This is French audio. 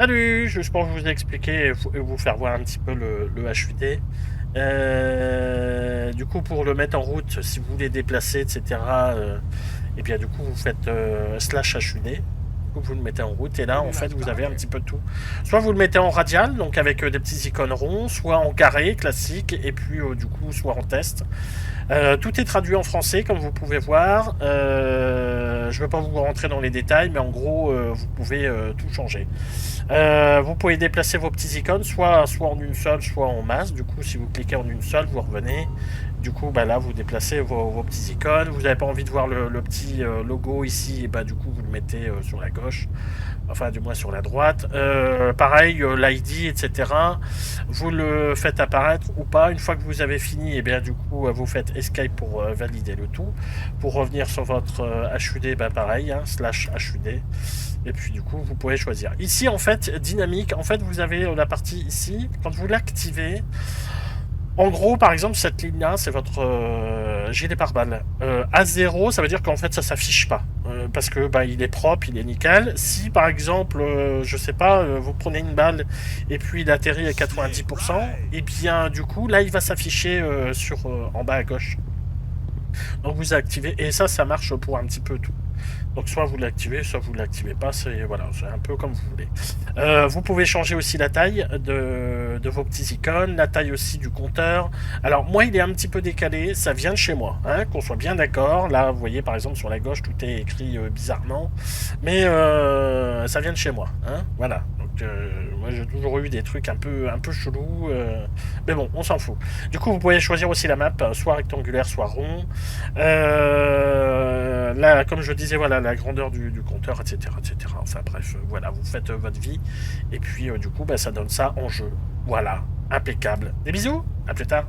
Salut, juste pour vous expliquer et vous faire voir un petit peu le HUD. Du coup, pour le mettre en route, si vous voulez déplacer, etc., et bien du coup, vous faites slash HUD. Du coup, vous le mettez en route et là, en fait, vous avez un petit peu tout. Soit vous le mettez en radial, donc avec des petits icônes ronds, soit en carré, classique, et puis du coup, soit en test. Tout est traduit en français, comme vous pouvez voir. Je ne vais pas vous rentrer dans les détails, mais en gros, vous pouvez tout changer. Vous pouvez déplacer vos petits icônes, soit en une seule, soit en masse. Du coup, si vous cliquez en une seule, vous revenez. Du coup, bah là, vous déplacez vos petits icônes. Vous n'avez pas envie de voir le petit logo ici, et bah du coup, vous le mettez sur la gauche. Enfin, du moins sur la droite. Pareil, l'ID, etc. Vous le faites apparaître ou pas. Une fois que vous avez fini, et bien du coup, vous faites Escape pour valider le tout. Pour revenir sur votre HUD, bah pareil, hein, slash HUD. Et puis du coup, vous pouvez choisir. Ici, en fait, dynamique, en fait, vous avez la partie ici. Quand vous l'activez, en gros, par exemple, cette ligne-là, c'est votre gilet pare-balles. À 0, ça veut dire qu'en fait, ça s'affiche pas. Parce que bah, il est propre, il est nickel. Si, par exemple, je sais pas, vous prenez une balle et puis il atterrit à 90%, et bien, du coup, là, il va s'afficher en bas à gauche. Donc vous activez, et ça marche pour un petit peu tout. Donc soit vous l'activez, soit vous l'activez pas, c'est voilà, c'est un peu comme vous voulez. Vous pouvez changer aussi la taille de vos petits icônes, la taille aussi du compteur. Alors moi il est un petit peu décalé, ça vient de chez moi, hein, qu'on soit bien d'accord. Là vous voyez par exemple sur la gauche tout est écrit bizarrement, mais ça vient de chez moi, hein, voilà. Donc moi j'ai toujours eu des trucs un peu chelous, mais bon on s'en fout. Du coup vous pouvez choisir aussi la map, soit rectangulaire, soit rond. Là, comme je disais, voilà, la grandeur du compteur, etc., etc. Enfin bref, voilà, vous faites votre vie. Et puis, du coup, bah, ça donne ça en jeu. Voilà, impeccable. Des bisous, à plus tard.